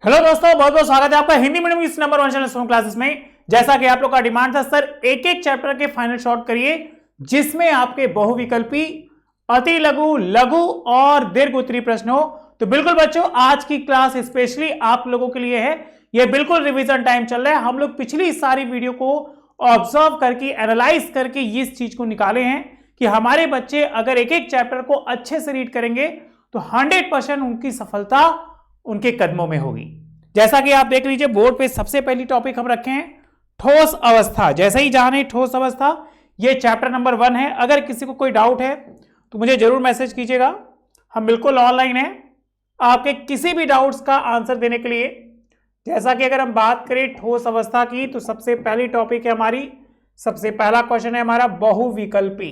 Hello दोस्तों, बहुत बहुत स्वागत है आपका हिंदी मीडियम इस नंबर 1 चैनल स्टूडेंट क्लासेस में। जैसा कि आप लोग का डिमांड था सर एक एक चैप्टर के फाइनल शॉर्ट करिए जिसमें आपके बहुविकल्पी, अति लघु, लघु और दीर्घ उत्तरीय प्रश्न हो। तो बिल्कुल बच्चों, आज की क्लास स्पेशली आप लोगों के लिए है। यह बिल्कुल रिवीजन टाइम चल रहा है। हम लोग पिछली सारी वीडियो को ऑब्जर्व करके, एनालाइज करके इस चीज को निकाले हैं कि हमारे बच्चे अगर एक एक चैप्टर को अच्छे से रीड करेंगे तो 100% उनकी सफलता उनके कदमों में होगी। जैसा कि आप देख लीजिए बोर्ड पे सबसे पहली टॉपिक हम रखे हैं ठोस अवस्था। जैसे ही जाने ठोस अवस्था, ये चैप्टर नंबर 1 है। अगर किसी को कोई डाउट है तो मुझे जरूर मैसेज कीजिएगा, हम बिल्कुल ऑनलाइन हैं आपके किसी भी डाउट्स का आंसर देने के लिए। जैसा कि अगर हम बात करें ठोस अवस्था की तो सबसे पहली टॉपिक है हमारी, सबसे पहला क्वेश्चन है हमारा बहुविकल्पी।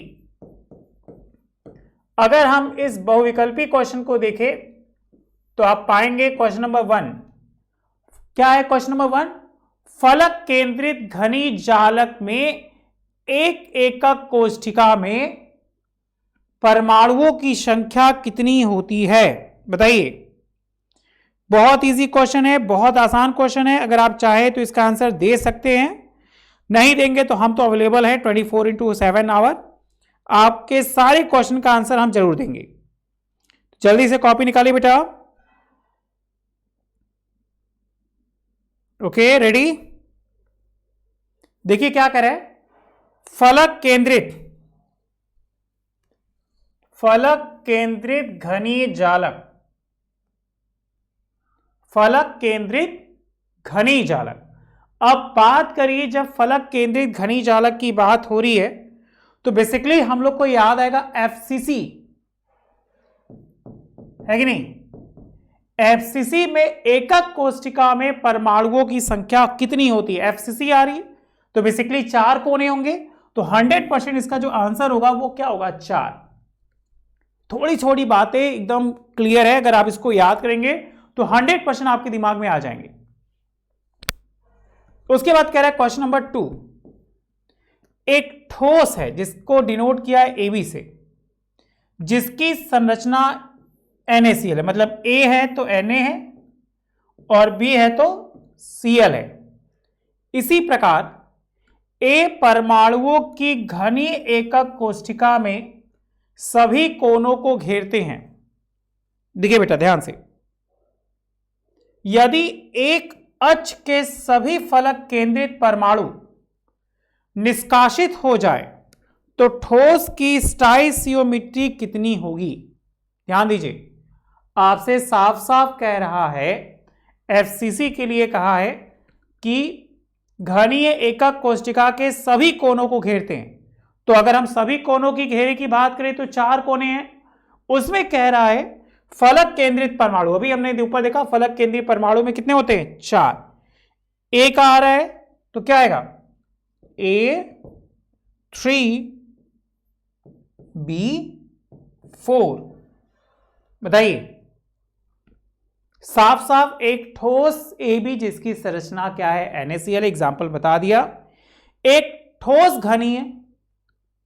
अगर हम इस बहुविकल्पी क्वेश्चन को देखें तो आप पाएंगे क्वेश्चन नंबर 1 क्या है। क्वेश्चन नंबर 1, फलक केंद्रित घनी जालक में एक एकक कोष्ठिका में परमाणुओं की संख्या कितनी होती है, बताइए। बहुत इजी क्वेश्चन है, बहुत आसान क्वेश्चन है। अगर आप चाहे तो इसका आंसर दे सकते हैं, नहीं देंगे तो हम तो अवेलेबल है 24/7 आवर। आपके सारे क्वेश्चन का आंसर हम जरूर देंगे। जल्दी से कॉपी निकालिए बेटा। Okay, ready. देखिए क्या करे, फलक केंद्रित घनी जालक, फलक केंद्रित घनी जालक। अब बात करिए, जब फलक केंद्रित घनी जालक की बात हो रही है तो बेसिकली हम लोग को याद आएगा एफसीसी, है कि नहीं। एफसीसी में एकक कोष्ठिका में परमाणुओं की संख्या कितनी होती है, एफसीसी आ रही है तो बेसिकली 4 कोने होंगे। तो 100% इसका जो आंसर होगा वो क्या होगा, 4। थोड़ी छोटी बातें एकदम क्लियर है, अगर आप इसको याद करेंगे तो 100% आपके दिमाग में आ जाएंगे। उसके बाद कह रहा है क्वेश्चन नंबर 2, एक ठोस है जिसको डिनोट किया है एबी से, जिसकी संरचना NaCl है, मतलब A है तो Na है और B है तो Cl है। इसी प्रकार A परमाणुओं की घनी एकक कोष्ठिका में सभी कोनों को घेरते हैं। देखिए बेटा ध्यान से, यदि एक अक्ष के सभी फलक केंद्रित परमाणु निष्कासित हो जाए तो ठोस की स्टाइसियोमेट्री कितनी होगी। ध्यान दीजिए, आपसे साफ साफ कह रहा है, एफसीसी के लिए कहा है कि घनीय एकक कोष्ठिका के सभी कोनों को घेरते हैं। तो अगर हम सभी कोनों की घेरे की बात करें तो 4 कोने हैं। उसमें कह रहा है फलक केंद्रित परमाणु, अभी हमने ऊपर देखा फलक केंद्रित परमाणु में कितने होते हैं, 4। ए का आ रहा है तो क्या आएगा, A3B4। बताइए, साफ साफ एक ठोस AB जिसकी संरचना क्या है, NaCl, एग्जाम्पल बता दिया। एक ठोस घनीय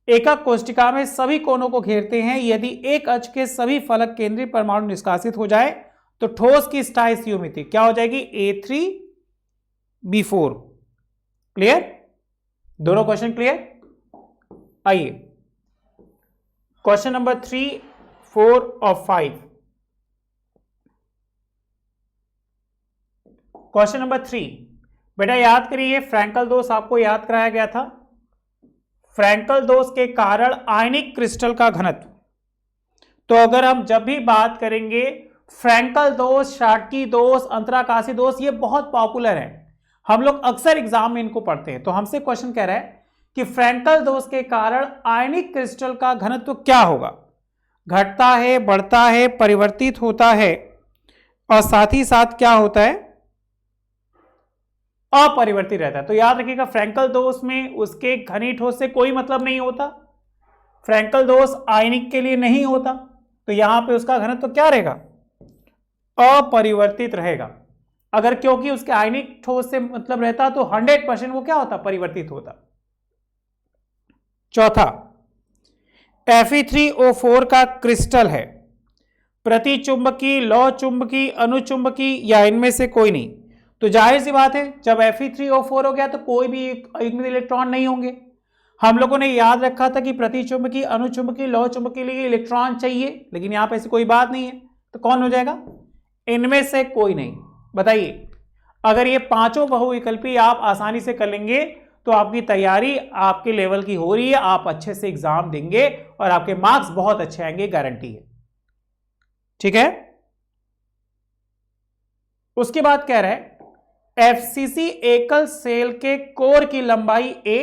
एकक कोष्ठिका में सभी कोनों को घेरते हैं। यदि एक अक्ष के सभी फलक केंद्रीय परमाणु निष्कासित हो जाए तो ठोस की स्टाइसियोमेट्री क्या हो जाएगी, A3B4। क्लियर, दोनों क्वेश्चन क्लियर। आइए क्वेश्चन नंबर 3, 4 और 5। क्वेश्चन नंबर 3 बेटा याद करिए, फ्रैंकल दोष आपको याद कराया गया था। फ्रैंकल दोष के कारण आयनिक क्रिस्टल का घनत्व। तो अगर हम जब भी बात करेंगे फ्रैंकल दोष, शाटकी दोष, अंतराकाशी दोष, ये बहुत पॉपुलर है, हम लोग अक्सर एग्जाम में इनको पढ़ते हैं। तो हमसे क्वेश्चन कह रहा है कि फ्रैंकल दोष के कारण आयनिक क्रिस्टल का घनत्व क्या होगा, घटता है, बढ़ता है, परिवर्तित होता है और साथ ही साथ क्या होता है, अपरिवर्तित रहता है। तो याद रखिएगा फ्रैंकल दोष में उसके घनी ठोस से कोई मतलब नहीं होता, फ्रैंकल दोष आयनिक के लिए नहीं होता, तो यहां पे उसका घनत्व क्या रहेगा, अपरिवर्तित रहेगा। अगर क्योंकि उसके आयनिक ठोस से मतलब रहता तो 100% वो क्या होता, परिवर्तित होता। चौथा, Fe3O4 का क्रिस्टल है प्रतिचुंबकी, लौ चुंबकी, अनुचुंबकी या इनमें से कोई नहीं। तो जाहिर सी बात है जब Fe3O4 हो गया तो कोई भी युग्मित इलेक्ट्रॉन नहीं होंगे। हम लोगों ने याद रखा था कि प्रतिचुंबकी, अनुचुंबकी, लौ चुंबकी के लिए इलेक्ट्रॉन चाहिए, लेकिन यहां पे ऐसी कोई बात नहीं है। तो कौन हो जाएगा? इनमें से कोई नहीं। बताइए, अगर ये पांचों बहुविकल्पी आप आसानी से कर लेंगे तो आपकी तैयारी आपके लेवल की हो रही है, आप अच्छे से एग्जाम देंगे और आपके मार्क्स बहुत अच्छे आएंगे, गारंटी है। ठीक है। उसके बाद कह रहा है एफसीसी एकल सेल के कोर की लंबाई a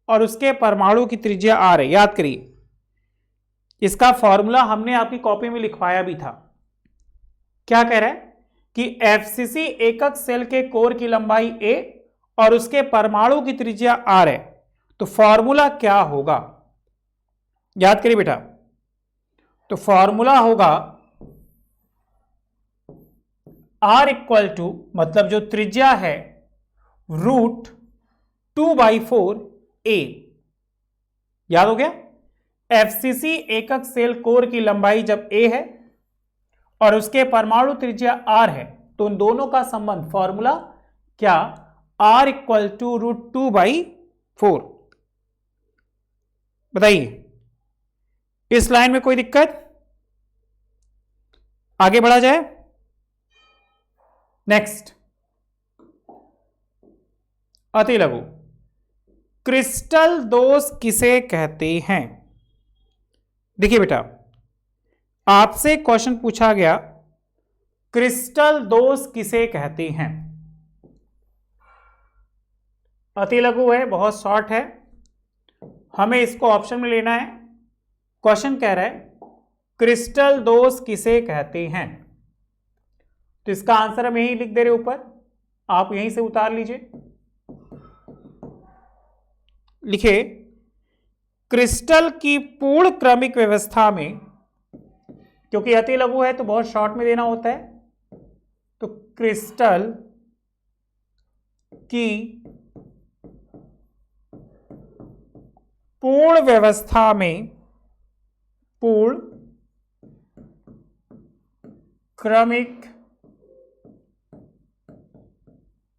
और उसके परमाणु की त्रिज्या r है। याद करिए, इसका फॉर्मूला हमने आपकी कॉपी में लिखवाया भी था। क्या कह रहा है कि एफसीसी एकक सेल के कोर की लंबाई a और उसके परमाणु की त्रिज्या r है। तो फॉर्मूला क्या होगा? याद करिए बेटा, तो फॉर्मूला होगा r इक्वल टू, मतलब जो त्रिज्या है, √2/4 a। याद हो गया? एफसीसी एकक सेल कोर की लंबाई जब a है और उसके परमाणु त्रिज्या r है, तो उन दोनों का संबंध, फॉर्मूला क्या? r equal to √2/4। बताइए, इस लाइन में कोई दिक्कत? आगे बढ़ा जाए। नेक्स्ट, अति लघु क्रिस्टल दोष किसे कहते हैं? देखिए बेटा, आपसे क्वेश्चन पूछा गया क्रिस्टल दोष किसे कहते हैं। अति लघु है, बहुत शॉर्ट है, हमें इसको ऑप्शन में लेना है। क्वेश्चन कह रहा है क्रिस्टल दोष किसे कहते हैं, तो इसका आंसर हम यही लिख दे रहे ऊपर, आप यहीं से उतार लीजिए। लिखिए, क्रिस्टल की पूर्ण क्रमिक व्यवस्था में, क्योंकि अति लघु है तो बहुत शॉर्ट में देना होता है, तो क्रिस्टल की पूर्ण व्यवस्था में, पूर्ण क्रमिक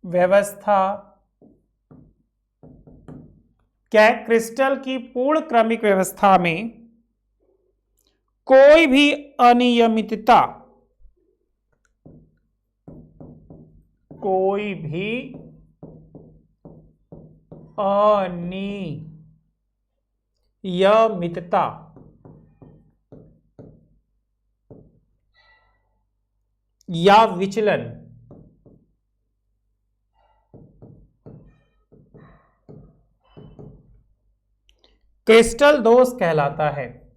व्यवस्था, क्या है? क्रिस्टल की पूर्ण क्रमिक व्यवस्था में कोई भी अनियमितता, कोई भी अनियमितता या विचलन क्रिस्टल दोष कहलाता है।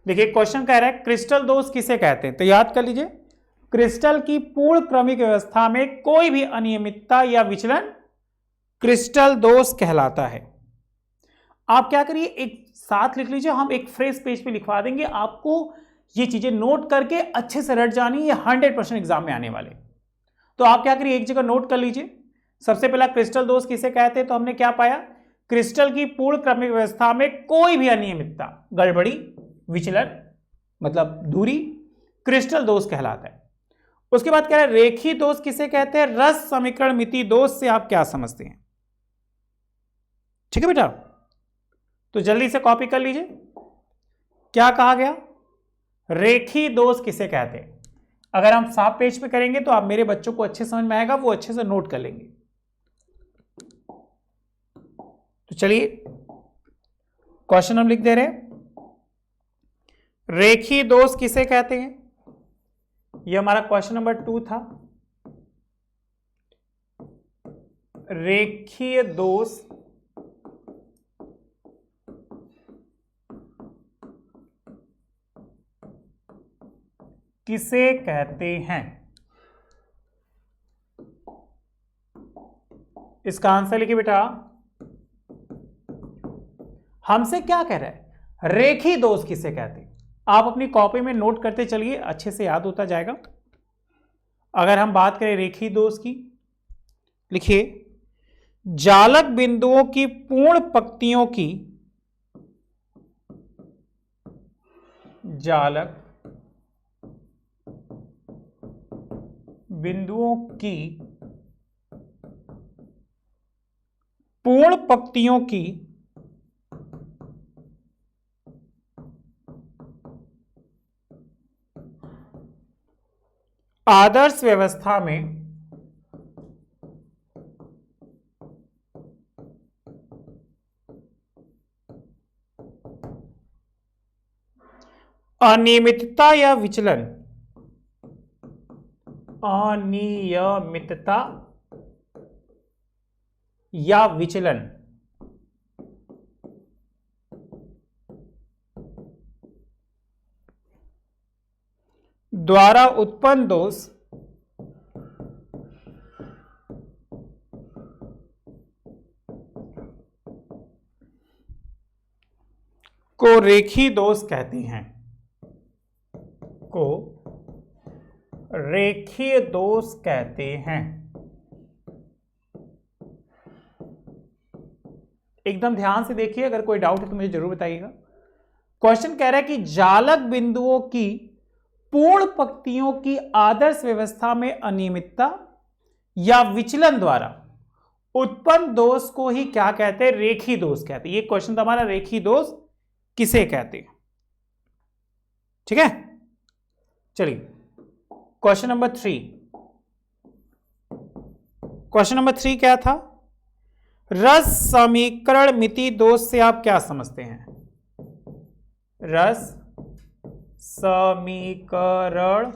देखिए, क्वेश्चन कह रहा है क्रिस्टल दोष किसे कहते हैं, तो याद कर लीजिए, क्रिस्टल की पूर्ण क्रमिक व्यवस्था में कोई भी अनियमितता या विचलन क्रिस्टल दोष कहलाता है। आप क्या करिए, एक साथ लिख लीजिए, हम एक फ्रेश पेज पे लिखवा देंगे, आपको ये चीजें नोट करके अच्छे से रट जानी, ये 100% एग्जाम में आने वाले। तो आप क्या करिए, एक जगह नोट कर लीजिए। सबसे पहला क्रिस्टल दोष किसे कहते हैं, तो हमने क्या पाया? क्रिस्टल की पूर्ण क्रमिक व्यवस्था में कोई भी अनियमितता, गड़बड़ी, विचलन मतलब दूरी, क्रिस्टल दोष कहलाता है। उसके बाद क्या है, रेखीय दोष किसे कहते हैं? रस समीकरण मिति दोष से आप क्या समझते हैं? ठीक है बेटा, तो जल्दी से कॉपी कर लीजिए। क्या कहा गया? रेखीय दोष किसे कहते हैं। अगर हम साफ पेज पे करेंगे तो आप मेरे बच्चों को अच्छे समझ में आएगा, वो अच्छे से नोट कर लेंगे। तो चलिए क्वेश्चन हम लिख दे रहे हैं, रेखीय दोष किसे कहते हैं। यह हमारा क्वेश्चन नंबर 2 था। रेखीय दोष किसे कहते हैं, इसका आंसर लिखिए बेटा। हमसे क्या कह रहा है, रेखीय दोष किसे कहते हैं। आप अपनी कॉपी में नोट करते चलिए, अच्छे से याद होता जाएगा। अगर हम बात करें रेखीय दोष की, लिखिए जालक बिंदुओं की पूर्ण पंक्तियों की, जालक बिंदुओं की पूर्ण पंक्तियों की आदर्श व्यवस्था में अनियमितता या विचलन, अनियमितता या विचलन द्वारा उत्पन्न दोष को रेखीय दोष कहते हैं, को रेखीय दोष कहते हैं। एकदम ध्यान से देखिए, अगर कोई डाउट है तो मुझे जरूर बताइएगा। क्वेश्चन कह रहा है कि जालक बिंदुओं की पूर्ण पंक्तियों की आदर्श व्यवस्था में अनियमितता या विचलन द्वारा उत्पन्न दोष को ही क्या कहते हैं? रेखीय दोष कहते हैं। ये क्वेश्चन तो हमारा रेखीय दोष किसे कहते हैं, ठीक है। चलिए क्वेश्चन नंबर 3। क्वेश्चन नंबर 3 क्या था? रस समीकरण मिति दोष से आप क्या समझते हैं? रस समीकरण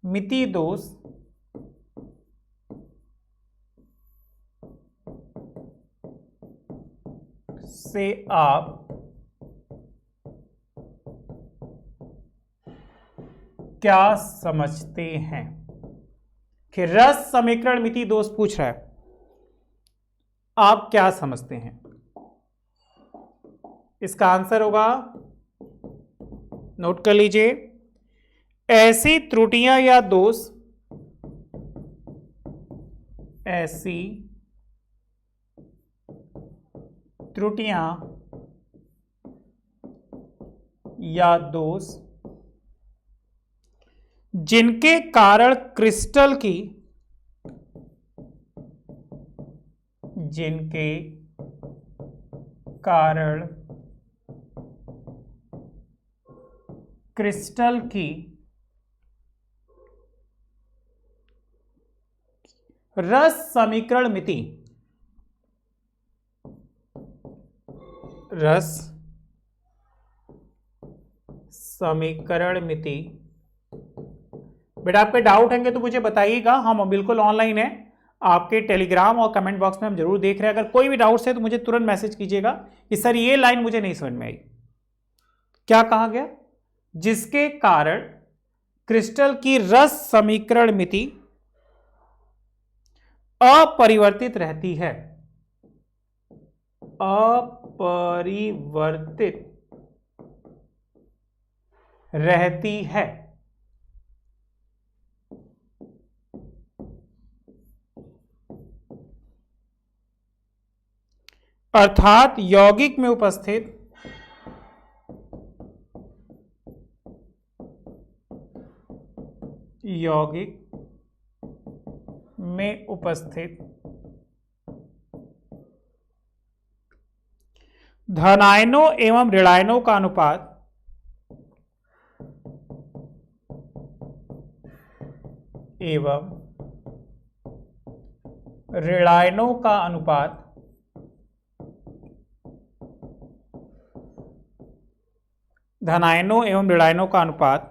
मिति दोष से आप क्या समझते हैं? कि रस समीकरण मिति दोष पूछ रहा है, आप क्या समझते हैं? इसका आंसर होगा, नोट कर लीजिए, ऐसी त्रुटियां या दोष, ऐसी त्रुटियां या दोष जिनके कारण क्रिस्टल की, जिनके कारण क्रिस्टल की रस समीकरण मिति, रस समीकरण मिति। बेटा आपके डाउट होंगे तो मुझे बताइएगा, हम बिल्कुल ऑनलाइन है, आपके टेलीग्राम और कमेंट बॉक्स में हम जरूर देख रहे हैं। अगर कोई भी डाउट्स है तो मुझे तुरंत मैसेज कीजिएगा कि सर ये लाइन मुझे नहीं समझ में आई। क्या कहा गया? जिसके कारण क्रिस्टल की रस समीकरण मिति अपरिवर्तित रहती है, अपरिवर्तित रहती है। अर्थात यौगिक में उपस्थित धनायनों एवं ऋणायनों का अनुपात धनायनों एवं ऋणायनों का अनुपात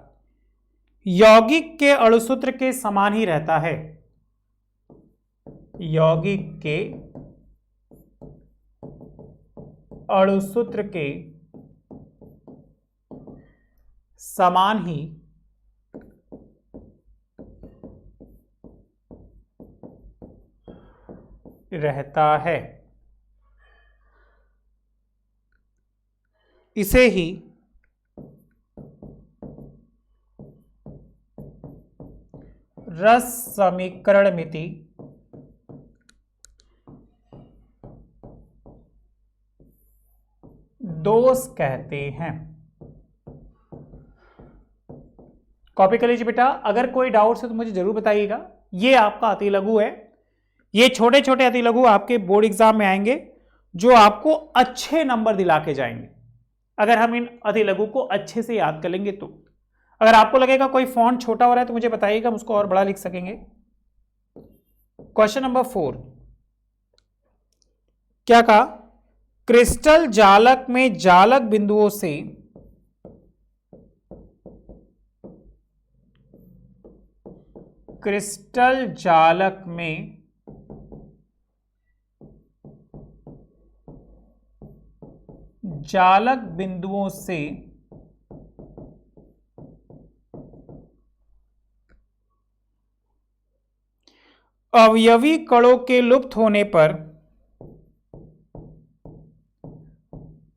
यौगिक के अणुसूत्र के समान ही रहता है, यौगिक के अणुसूत्र के समान ही रहता है। इसे ही रस समीकरण मिति दोष कहते हैं। कॉपी कर लीजिए बेटा, अगर कोई डाउट है तो मुझे जरूर बताइएगा। ये आपका अति लघु है। ये छोटे छोटे अति लघु आपके बोर्ड एग्जाम में आएंगे जो आपको अच्छे नंबर दिला के जाएंगे अगर हम इन अति लघु को अच्छे से याद कर लेंगे तो। अगर आपको लगेगा कोई फॉन्ट छोटा हो रहा है तो मुझे बताइएगा, हम उसको और बड़ा लिख सकेंगे। क्वेश्चन नंबर 4 क्या कहा? क्रिस्टल जालक में जालक बिंदुओं से क्रिस्टल जालक में जालक बिंदुओं से अवयवी कणों के लुप्त होने पर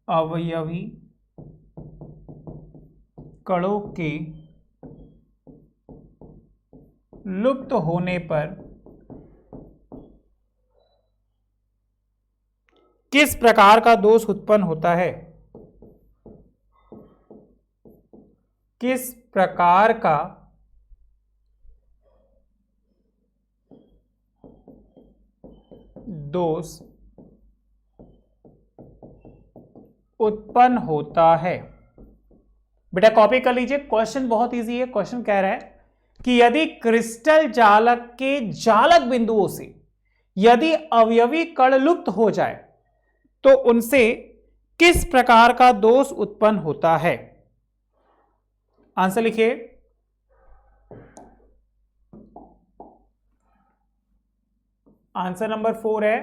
अवयवी कणों के लुप्त होने पर किस प्रकार का दोष उत्पन्न होता है? किस प्रकार का दोष उत्पन्न होता है? बेटा कॉपी कर लीजिए, क्वेश्चन बहुत इजी है। क्वेश्चन कह रहा है कि यदि क्रिस्टल जालक के जालक बिंदुओं से यदि अवयवी कण लुप्त हो जाए तो उनसे किस प्रकार का दोष उत्पन्न होता है? आंसर लिखिए। आंसर नंबर 4 है,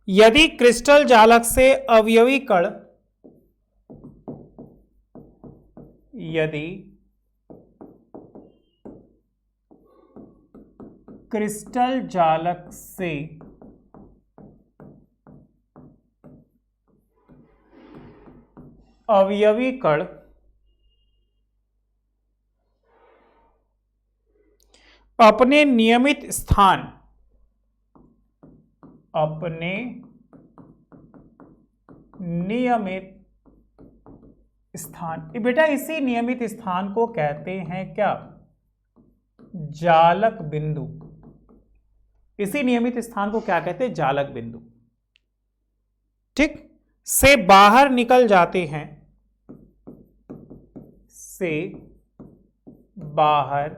यदि क्रिस्टल जालक से अवयवी कण यदि क्रिस्टल जालक से अवयवी कण अपने नियमित स्थान बेटा इसी नियमित स्थान को कहते हैं क्या? जालक बिंदु। इसी नियमित स्थान को क्या कहते हैं? जालक बिंदु। ठीक, से बाहर निकल जाते हैं, से बाहर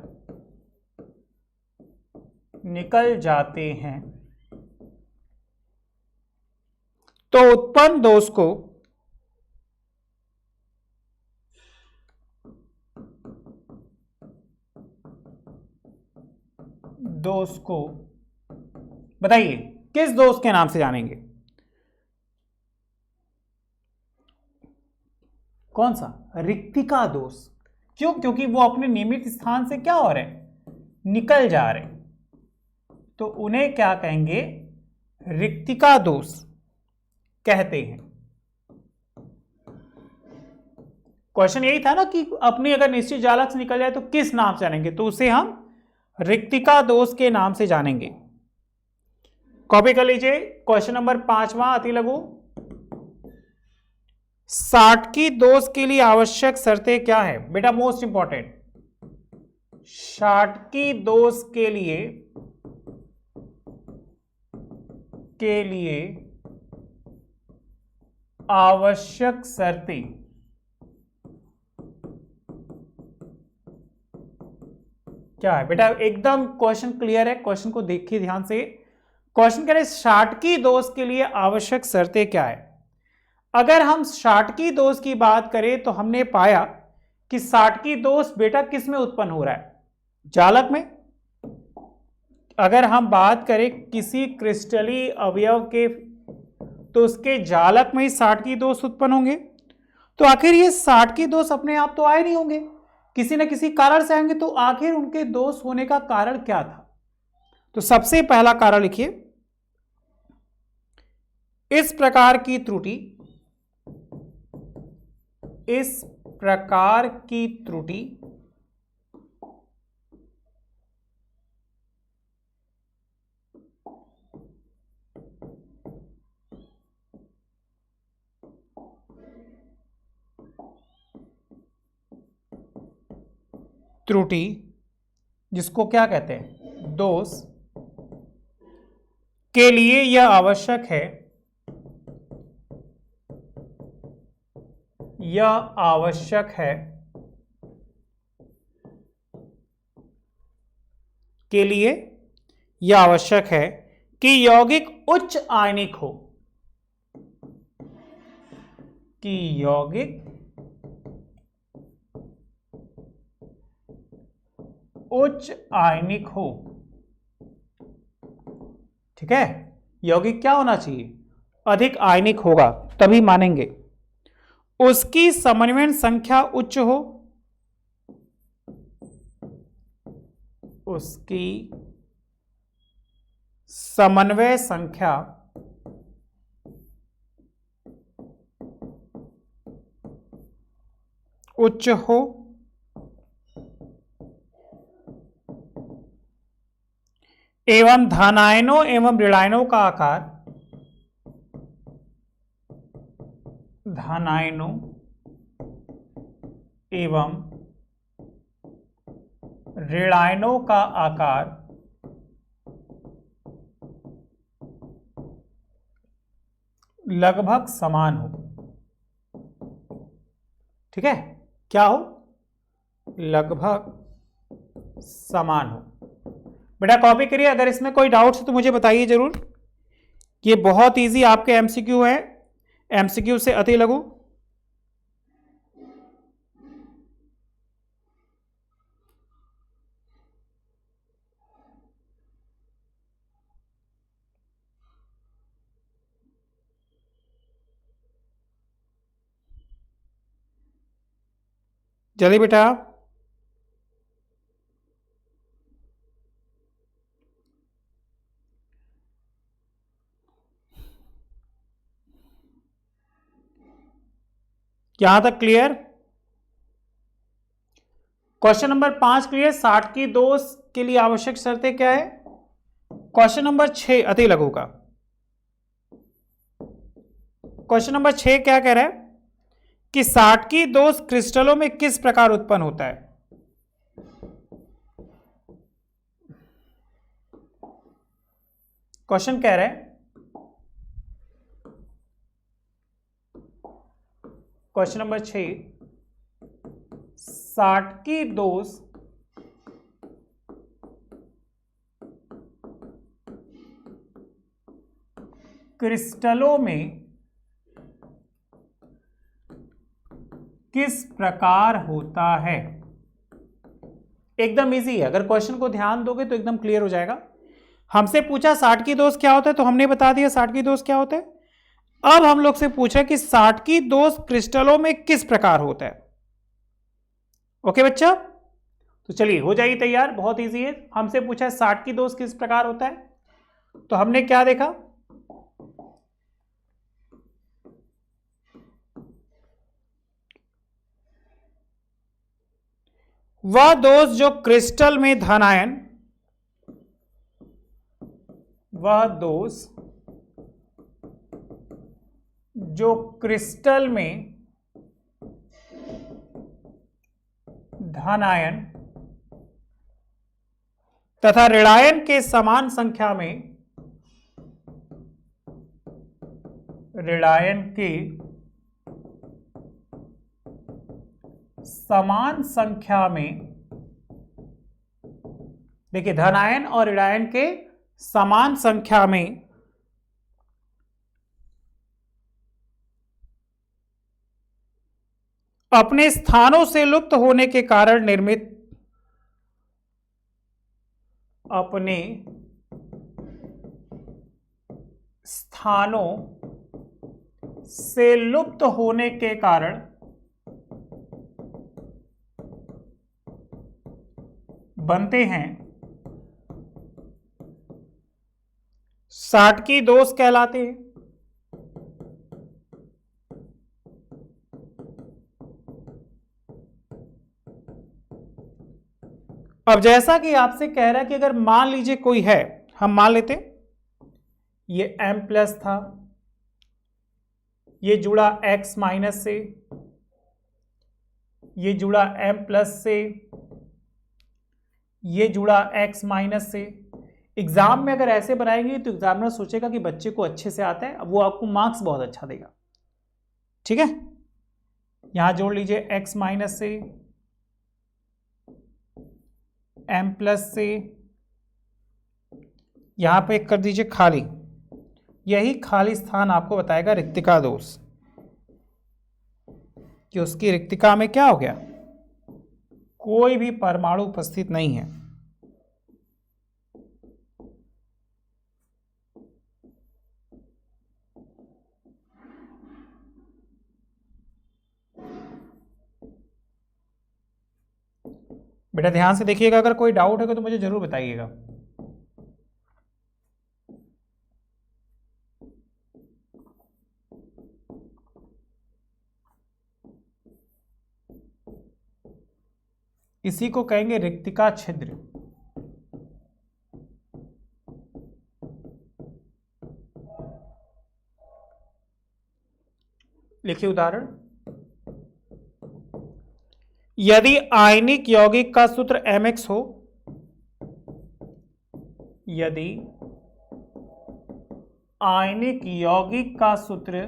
निकल जाते हैं तो उत्पन्न दोष को बताइए किस दोष के नाम से जानेंगे? कौन सा? रिक्तिका दोष। क्यों? क्योंकि वो अपने नियमित स्थान से क्या हो रहे हैं? निकल जा रहे हैं, तो उन्हें क्या कहेंगे? रिक्तिका दोष कहते हैं। क्वेश्चन यही था ना कि अपनी अगर निश्चित जालक से निकल जाए तो किस नाम से जानेंगे? तो उसे हम रिक्तिका दोष के नाम से जानेंगे। कॉपी कर लीजिए। क्वेश्चन नंबर 5वां अति लघु, साटकी दोष के लिए आवश्यक शर्तें क्या है? बेटा मोस्ट इंपॉर्टेंट, साटकी दोष के लिए आवश्यक शर्तें क्या है? बेटा एकदम क्वेश्चन क्लियर है, क्वेश्चन को देखिए ध्यान से। क्वेश्चन कह रहे साटकी दोष के लिए आवश्यक शर्तें क्या है? अगर हम साटकी दोष की बात करें तो हमने पाया कि साटकी दोष बेटा किस में उत्पन्न हो रहा है? जालक में। अगर हम बात करें किसी क्रिस्टलीय अवयव के तो उसके जालक में ही साटकी दोष उत्पन्न होंगे। तो आखिर ये साटकी दोष अपने आप तो आए नहीं होंगे, किसी न किसी कारण से आएंगे। तो आखिर उनके दोष होने का कारण क्या था? तो सबसे पहला कारण लिखिए, इस प्रकार की त्रुटि त्रुटि, जिसको क्या कहते हैं, दोष, के लिए यह आवश्यक है, यह आवश्यक है, के लिए यह आवश्यक है कि यौगिक उच्च आयनिक हो, कि यौगिक उच्च आयनिक हो। ठीक है, यौगिक क्या होना चाहिए, अधिक आयनिक होगा तभी मानेंगे। उसकी समन्वय संख्या उच्च हो, उसकी समन्वय संख्या उच्च हो, एवं धनायनों एवं ऋणायनों का आकार, धनायनों एवं ऋणायनों का आकार लगभग समान हो। ठीक है, क्या हो, लगभग समान हो। बेटा कॉपी करिए, अगर इसमें कोई डाउट है तो मुझे बताइए जरूर। ये बहुत इजी आपके एमसीक्यू है, एमसीक्यू से अति लघु। चलिए बेटा, यहां तक क्लियर। Question number 5 clear. 60 की दोष के लिए आवश्यक शर्तें क्या है। क्वेश्चन नंबर 6 अति लघु का, क्वेश्चन नंबर 6 क्या कह रहा है कि 60 की दोष क्रिस्टलों में किस प्रकार उत्पन्न होता है। क्वेश्चन कह रहे हैं, क्वेश्चन नंबर 6, 60 की दोष क्रिस्टलों में किस प्रकार होता है। एकदम इजी है, अगर क्वेश्चन को ध्यान दोगे तो एकदम क्लियर हो जाएगा। हमसे पूछा 60 की दोष क्या होता है, तो हमने बता दिया 60 की दोष क्या होता है। अब हम लोग से पूछा कि 60 की दोष क्रिस्टलों में किस प्रकार होता है। ओके बच्चा, तो चलिए हो जाइए तैयार, बहुत इजी है। हमसे पूछा 60 की दोष किस प्रकार होता है, तो हमने क्या देखा, वह दोष जो क्रिस्टल में धनायन, वह दोष जो क्रिस्टल में धनायन तथा ऋणायन के समान संख्या में, ऋणायन के समान संख्या में, देखिए धनायन और ऋणायन के समान संख्या में अपने स्थानों से लुप्त होने के कारण निर्मित, अपने स्थानों से लुप्त होने के कारण बनते हैं, 60 की दोष कहलाते हैं। अब जैसा कि आपसे कह रहा है कि अगर मान लीजिए कोई है, हम मान लेते ये M+ था, ये जुड़ा X- से, ये जुड़ा M+ से, ये जुड़ा x माइनस से। एग्जाम में अगर ऐसे बनाएंगे तो एग्जामिनर सोचेगा कि बच्चे को अच्छे से आता है, अब वो आपको मार्क्स बहुत अच्छा देगा। ठीक है, यहां जोड़ लीजिए x माइनस से, m प्लस से, यहां पे कर दीजिए खाली। यही खाली स्थान आपको बताएगा रिक्तिका दोष, कि उसकी रिक्तिका में क्या हो गया, कोई भी परमाणु उपस्थित नहीं है। बेटा ध्यान से देखिएगा, अगर कोई डाउट है तो मुझे जरूर बताइएगा। इसी को कहेंगे रिक्तिका छिद्र। लिखिए उदाहरण, यदि आयनिक यौगिक का सूत्र mx हो, यदि आयनिक यौगिक का सूत्र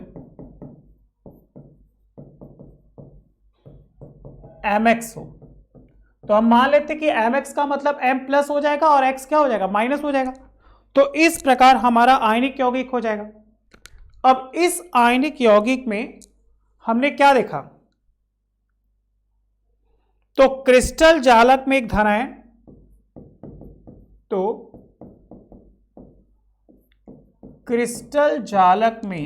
mx हो, तो हम मान लेते कि mx का मतलब m प्लस हो जाएगा और x क्या हो जाएगा, माइनस हो जाएगा। तो इस प्रकार हमारा आयनिक यौगिक हो जाएगा। अब इस आयनिक यौगिक में हमने क्या देखा, तो क्रिस्टल जालक में एक धन आयन, तो क्रिस्टल जालक में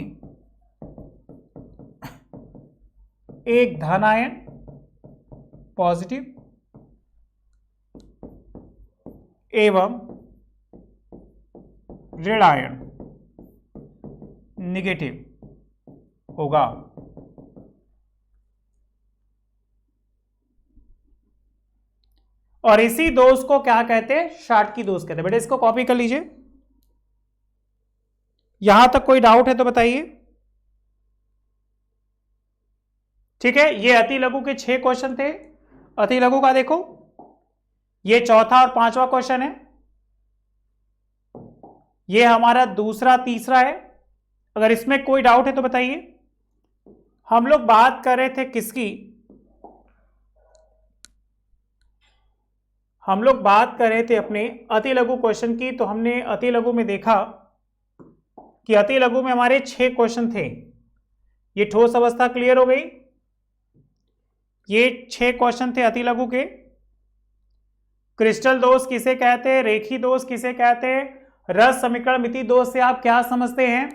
एक धन आयन पॉजिटिव एवं ऋण आयन निगेटिव होगा। और इसी दोष को क्या कहते हैं, शाटकी दोष कहते हैं। बेटा इसको कॉपी कर लीजिए। यहां तक कोई डाउट है तो बताइए। ठीक है, ये अति लघु के 6 क्वेश्चन थे। अति लघु का देखो, ये चौथा और 5वां क्वेश्चन है, ये हमारा दूसरा तीसरा है। अगर इसमें कोई डाउट है तो बताइए। हम लोग बात कर रहे थे किसकी, हम लोग बात कर रहे थे अपने अति लघु क्वेश्चन की। तो हमने अति लघु में देखा कि अति लघु में हमारे 6 क्वेश्चन थे। ये ठोस अवस्था क्लियर हो गई। ये 6 क्वेश्चन थे अति लघु के। क्रिस्टल दोष किसे कहते हैं, रेखी दोष किसे कहते हैं, रस समीकरण मिति दोष से आप क्या समझते हैं,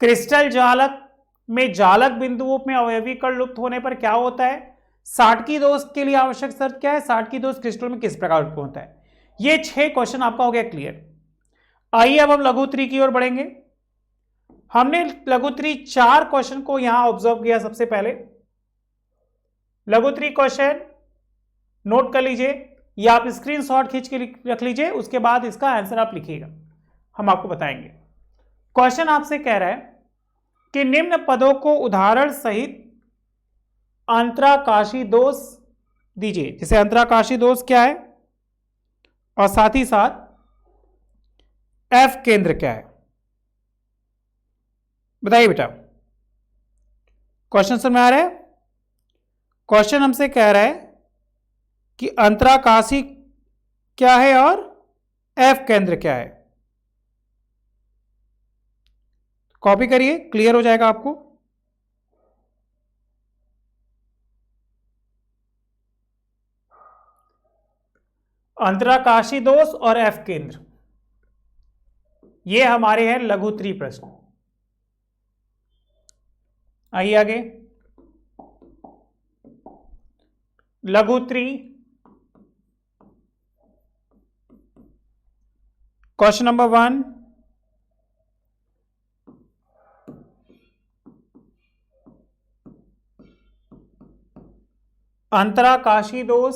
क्रिस्टल जालक में जालक बिंदुओं में अवयवी कण लुप्त होने पर क्या होता है, शाटकी दोष के लिए आवश्यक शर्त क्या है, शाटकी दोष क्रिस्टल में किस प्रकार उत्पन्न होता है। ये 6 क्वेश्चन आपका हो गया क्लियर। आइए अब हम लघुत्री की ओर बढ़ेंगे। हमने लघुत्री 4 क्वेश्चन को यहां ऑब्जर्व किया। सबसे पहले लघुत्री क्वेश्चन नोट कर लीजिए या आप स्क्रीनशॉट खींच के रख लीजिए, उसके बाद इसका आंसर आप लिखिएगा, हम आपको बताएंगे। क्वेश्चन आपसे कह रहा है कि निम्न पदों को उदाहरण सहित अंतराकाशी दोष दीजिए। जैसे अंतराकाशी दोष क्या है और साथ ही साथ एफ केंद्र क्या है, बताइए बेटा। क्वेश्चन समझ में आ रहा है। क्वेश्चन हमसे कह रहा है कि अंतराकाशी क्या है और एफ केंद्र क्या है। कॉपी करिए, क्लियर हो जाएगा आपको। अंतराकाशी दोष और एफ केंद्र, ये हमारे हैं लघुत्री प्रश्न। आइए आगे, लघुत्री क्वेश्चन नंबर 1, अंतराकाशी दोष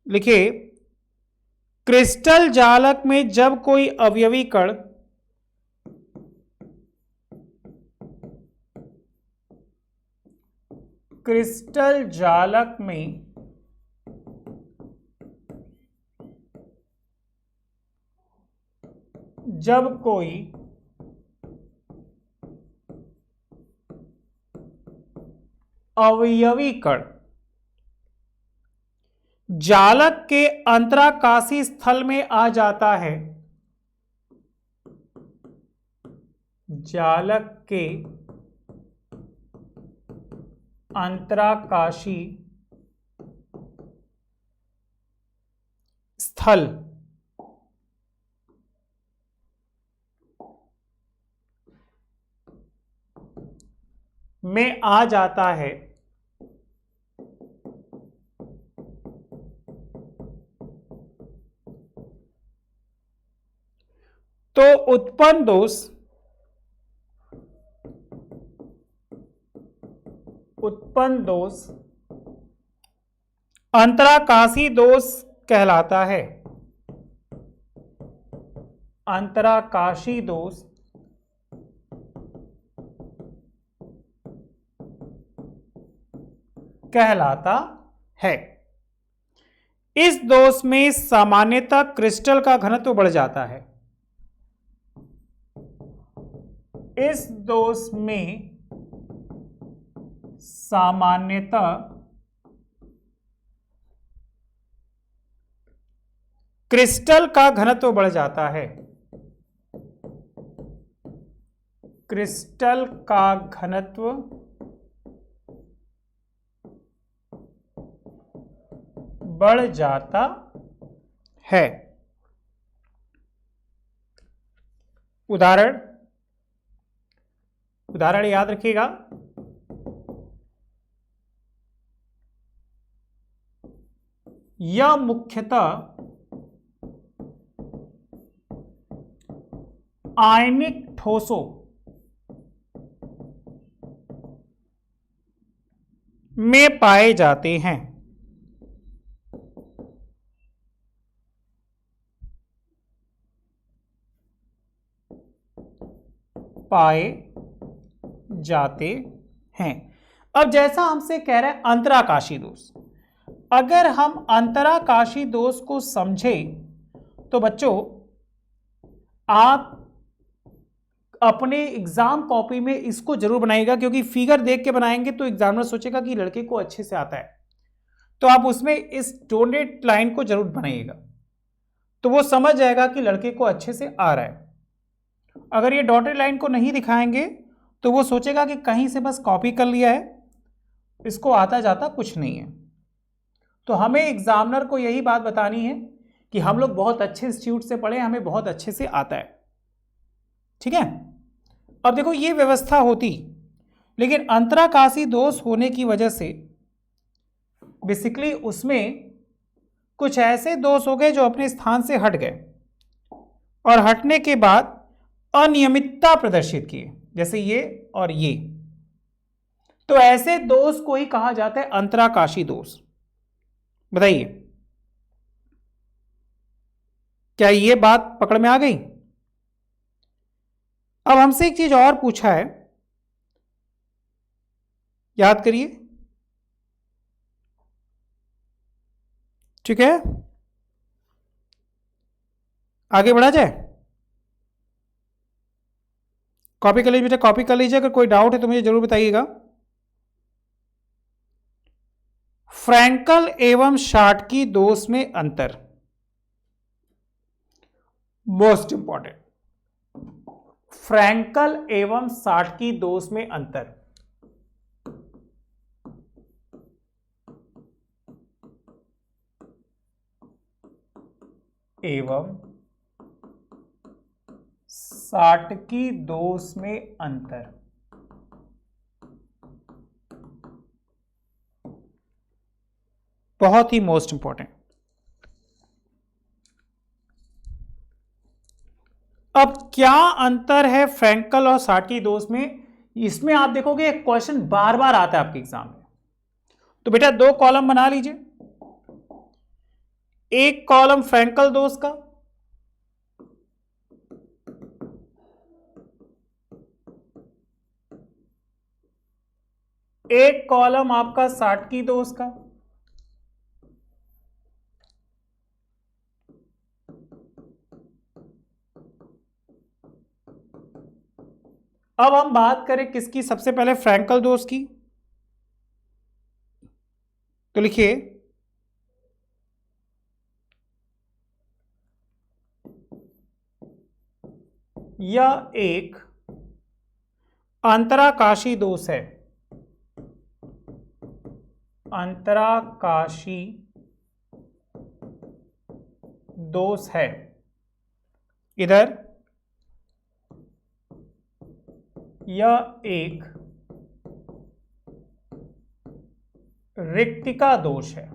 लिखिए। क्रिस्टल जालक में जब कोई अवयवी कण क्रिस्टल जालक में जब कोई अवयवी कण जालक के अंतराकाशी स्थल में आ जाता है, जालक के अंतराकाशी स्थल में आ जाता है, तो उत्पन्न दोष अंतराकाशी दोष कहलाता है। अंतराकाशी दोष कहलाता है। इस दोष में सामान्यतः क्रिस्टल का घनत्व बढ़ जाता है। इस दोष में सामान्यतः क्रिस्टल का घनत्व बढ़ जाता है। क्रिस्टल का घनत्व बढ़ जाता है। उदाहरण याद रखिएगा। यह मुख्यतः आयनिक ठोसों में पाए जाते हैं। पाए जाते हैं। अब जैसा हमसे कह रहे हैं अंतराकाशी दोष, अगर हम अंतराकाशी दोष को समझें तो बच्चों आप अपने एग्जाम कॉपी में इसको जरूर बनाइएगा, क्योंकि फिगर देख के बनाएंगे तो एग्जामिनर सोचेगा कि लड़के को अच्छे से आता है, तो आप उसमें इस डॉटेड लाइन को जरूर बनाइएगा, तो वो समझ जाएगा कि लड़के को अच्छे से आ रहा है। अगर ये डॉटेड लाइन को नहीं दिखाएंगे तो वो सोचेगा कि कहीं से बस कॉपी कर लिया है, इसको आता जाता कुछ नहीं है। तो हमें एग्जामिनर को यही बात बतानी है कि हम लोग बहुत अच्छे इंस्टीट्यूट से पढ़े, हमें बहुत अच्छे से आता है। ठीक है, अब देखो ये व्यवस्था होती, लेकिन अंतराकाशी दोष होने की वजह से बेसिकली उसमें कुछ ऐसे दोष हो गए जो अपने स्थान से हट गए और हटने के बाद अनियमितता प्रदर्शित किए, जैसे ये और ये। तो ऐसे दोष को ही कहा जाता है अंतराकाशी दोष। बताइए क्या ये बात पकड़ में आ गई? अब हमसे एक चीज और पूछा है, याद करिए। ठीक है, आगे बढ़ा जाए। कॉपी कर लीजिए बेटा, कॉपी कर लीजिए। अगर कोई डाउट है तो मुझे जरूर बताइएगा। फ्रैंकल एवं शाटकी दोष में अंतर, मोस्ट इंपॉर्टेंट। फ्रैंकल एवं शाटकी दोष में अंतर। एवं शाटकी दोष में अंतर। बहुत ही मोस्ट इंपॉर्टेंट। अब क्या अंतर है फ्रैंकल और शाटकी दोष में? इसमें आप देखोगे एक क्वेश्चन बार बार आता है आपके एग्जाम में। तो बेटा दो कॉलम बना लीजिए, एक कॉलम फ्रैंकल दोष का, एक कॉलम आपका साटकी दोष का, अब हम बात करें किसकी, सबसे पहले फ्रैंकल दोष की। तो लिखिए यह एक अंतराकाशी दोष है, अंतराकाशी दोष है। इधर यह एक रिक्तिका दोष है।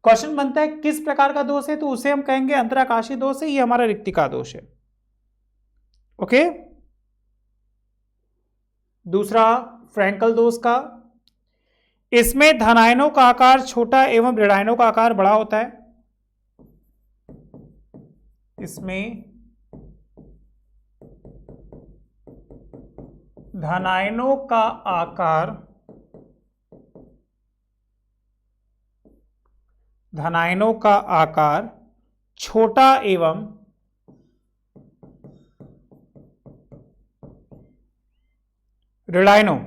क्वेश्चन बनता है किस प्रकार का दोष है, तो उसे हम कहेंगे अंतराकाशी दोष है, ये हमारा रिक्तिका दोष है। ओके। दूसरा फ्रैंकल दोष का, इसमें धनायनों का आकार छोटा एवं ऋणायनों का आकार बड़ा होता है। इसमें धनायनों का आकार, धनायनों का आकार छोटा एवं ऋणायनों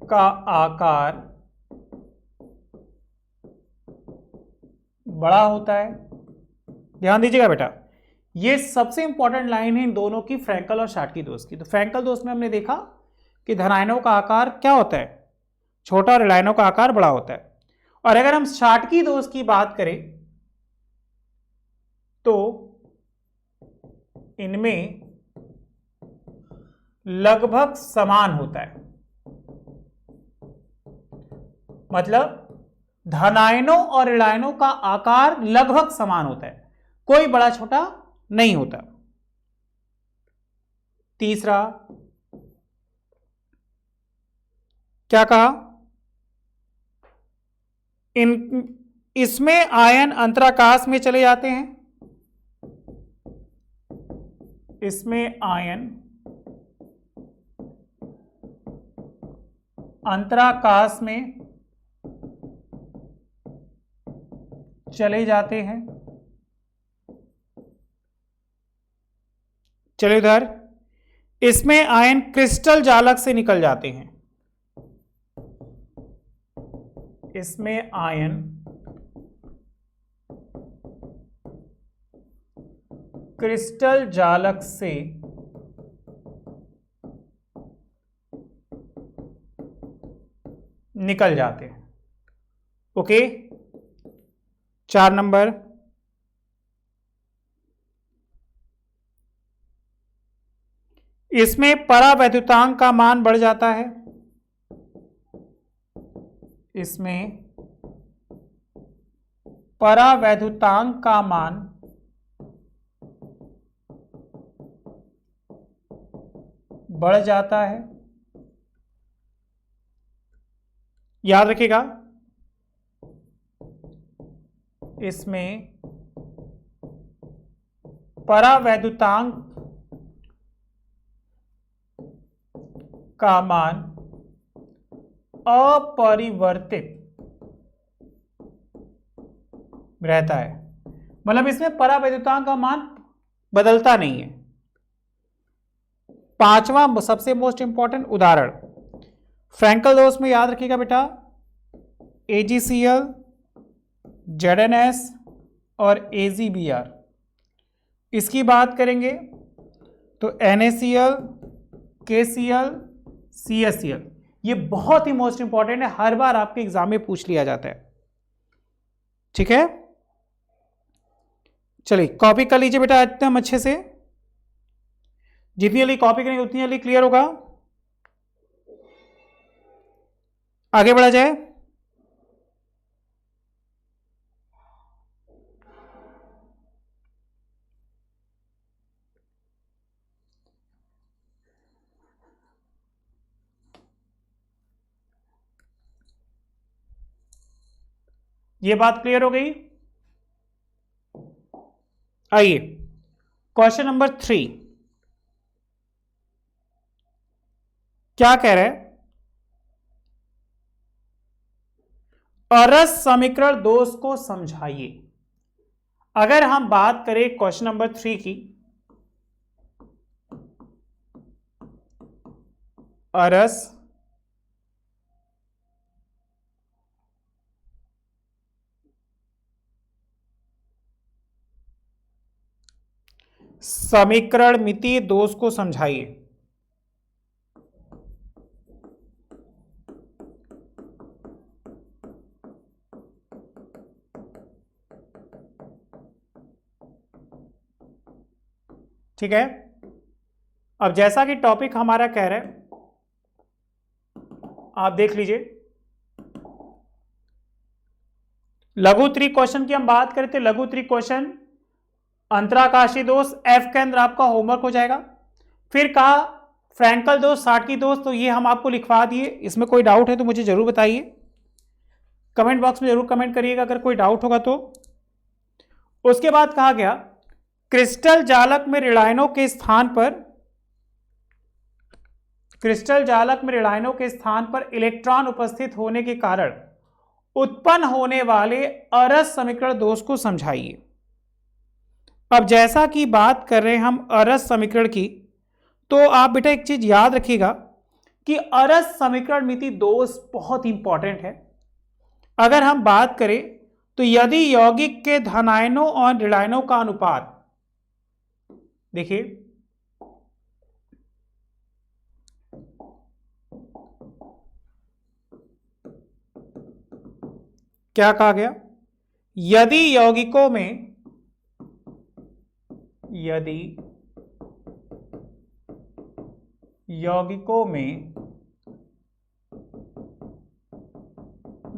का आकार बड़ा होता है। ध्यान दीजिएगा बेटा, ये सबसे इंपॉर्टेंट लाइन है इन दोनों की, फ्रैंकल और शाटकी दोष की। तो फ्रैंकल दोष में हमने देखा कि धनायनों का आकार क्या होता है, छोटा, और ऋणायनों का आकार बड़ा होता है। और अगर हम शाटकी दोष की बात करें तो इनमें लगभग समान होता है, मतलब धनायनों और ऋणायनों का आकार लगभग समान होता है, कोई बड़ा छोटा नहीं होता। तीसरा क्या कहा, इसमें आयन अंतराकाश में चले जाते हैं, इसमें आयन अंतराकाश में चले जाते हैं। चलिए उधर, इसमें आयन क्रिस्टल जालक से निकल जाते हैं, इसमें आयन क्रिस्टल जालक से निकल जाते हैं। ओके। 4 नंबर, इसमें परावैद्युतांक का मान बढ़ जाता है, इसमें परावैद्युतांक का मान बढ़ जाता है। याद रखिएगा, इसमें परावैद्युतांक का मान अपरिवर्तित रहता है, मतलब इसमें परावैद्युतांक का मान बदलता नहीं है। 5वां सबसे मोस्ट इंपॉर्टेंट उदाहरण फ्रैंकल दोष में, याद रखिएगा बेटा, AgCl, ZnS और AgBr। इसकी बात करेंगे तो NaCl, KCl, CaCl, ये बहुत ही मोस्ट इंपॉर्टेंट है, हर बार आपके एग्जाम में पूछ लिया जाता है। ठीक है, चलिए कॉपी कर लीजिए बेटा एकदम अच्छे से, जितनी जल्दी कॉपी करेंगे उतनी जल्दी क्लियर होगा। आगे बढ़ा जाए। ये बात क्लियर हो गई। आइए क्वेश्चन नंबर 3 क्या कह रहे हैं? अरस समीकरण दोष को समझाइए। अगर हम बात करें क्वेश्चन नंबर 3 की, अरस समीकरण मितीय दोष को समझाइए। ठीक है, अब जैसा कि टॉपिक हमारा कह रहा है, आप देख लीजिए। लघु त्रिक क्वेश्चन की हम बात करें तो लघु त्रिक क्वेश्चन अंतराकाशी दोष एफ के अंदर आपका होमवर्क हो जाएगा। फिर कहा फ्रैंकल दोष, साटकी दोष, तो ये हम आपको लिखवा दिए। इसमें कोई डाउट है तो मुझे जरूर बताइए, कमेंट बॉक्स में जरूर कमेंट करिएगा अगर कोई डाउट होगा तो। उसके बाद कहा गया क्रिस्टल जालक में ऋणायनों के स्थान पर, क्रिस्टल जालक में ऋणायनों के स्थान पर इलेक्ट्रॉन उपस्थित होने के कारण उत्पन्न होने वाले अरस समीकरण दोष को समझाइए। अब जैसा कि बात कर रहे हैं हम अरस समीकरण की, तो आप बेटा एक चीज याद रखिएगा कि अरस समीकरण मिति दोष बहुत इंपॉर्टेंट है। अगर हम बात करें तो यदि यौगिक के धनायनों और ऋणायनों का अनुपात, देखिए क्या कहा गया, यदि यौगिकों में, यदि यौगिकों में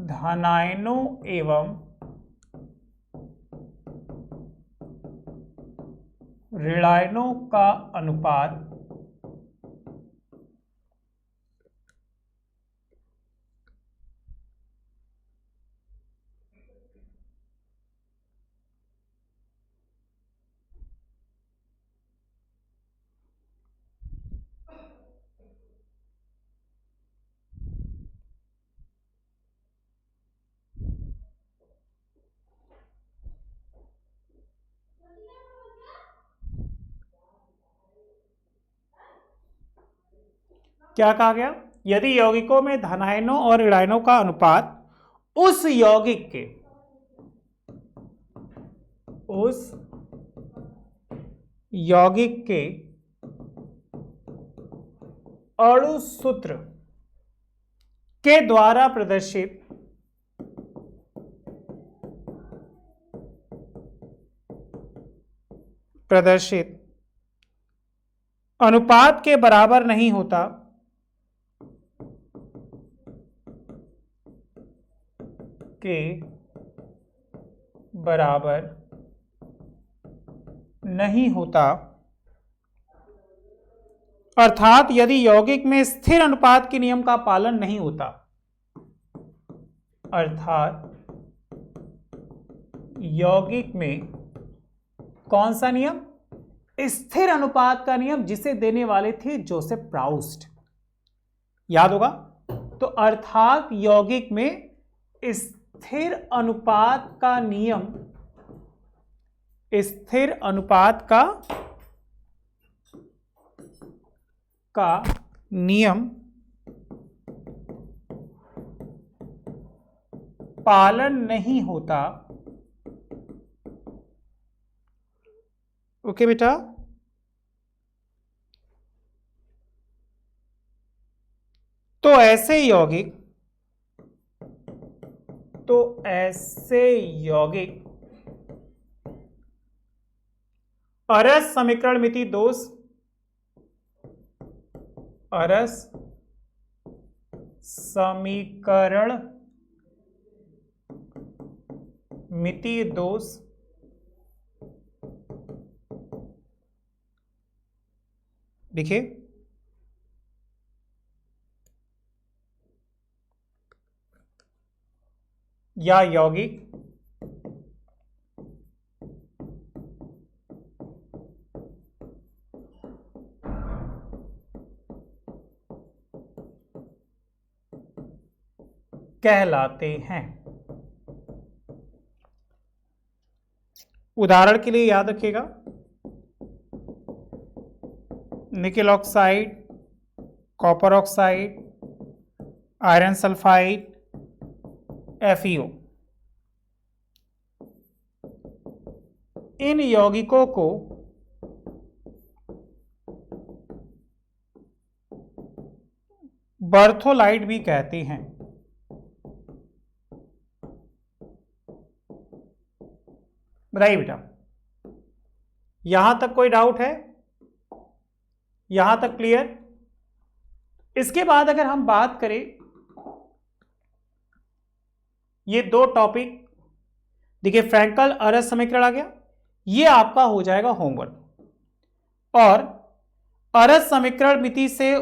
धनायनों एवं ऋणायनों का अनुपात क्या कहा गया, यदि यौगिकों में धनायनों और ऋणायनों का अनुपात उस यौगिक के, उस यौगिक के अणु सूत्र के द्वारा प्रदर्शित अनुपात के बराबर नहीं होता, के बराबर नहीं होता, अर्थात यदि यौगिक में स्थिर अनुपात के नियम का पालन नहीं होता, अर्थात यौगिक में कौन सा नियम, स्थिर अनुपात का नियम, जिसे देने वाले थे जोसेफ प्राउस्ट, याद होगा। तो अर्थात यौगिक में स्थिर अनुपात का नियम, स्थिर अनुपात का नियम पालन नहीं होता। ओके बेटा, तो ऐसे यौगिक अरस समीकरण मिति दोष, अरस समीकरण मिति दोष देखिए, या यौगिक कहलाते हैं। उदाहरण के लिए याद रखिएगा, nickel oxide, copper oxide, iron sulphide, FeO। इन यौगिकों को बर्थोलाइट भी कहते हैं। बताइए बेटा, यहां तक कोई डाउट है? यहां तक क्लियर? इसके बाद अगर हम बात करें, ये दो टॉपिक देखिए, फ्रैंकल अरस समीकरण आ गया, ये आपका हो जाएगा होमवर्क। और अरस समीकरण मिति से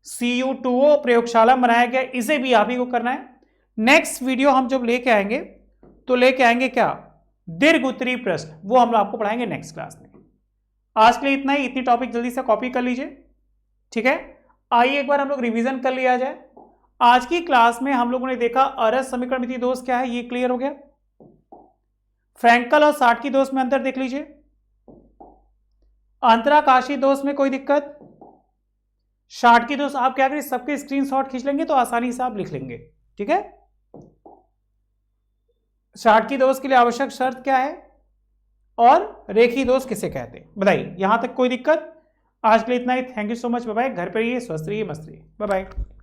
Cu2O प्रयोगशाला बनाया गया, इसे भी आप ही को करना है। नेक्स्ट वीडियो हम जब लेके आएंगे तो लेके आएंगे क्या, दीर्घ उत्तरी प्रश्न, वो हम आपको पढ़ाएंगे नेक्स्ट क्लास में। आज के लिए इतना ही, इतनी टॉपिक जल्दी से कॉपी कर लीजिए, ठीक है। आइए एक बार हम लोग रिवीजन कर लिया जाए। आज की क्लास में हम लोगों ने देखा अरस समीकरण मिति दोष क्या है, ये क्लियर हो गया। फ्रैंकल और साटकी दोष में अंतर देख लीजिए। अंतराकाशी दोष में कोई दिक्कत? शाटकी दोष आप क्या करें, सबके स्क्रीनशॉट खींच लेंगे तो आसानी से आप लिख लेंगे, ठीक है। शाटकी दोष के लिए आवश्यक शर्त क्या है और रेखी दोष किसे कहते हैं, बताइए। यहां तक कोई दिक्कत? आज के लिए इतना ही। Thank you so much, bye bye. घर पर रहिए, स्वस्थ रहिए, मस्त रहिए, बाय बाय।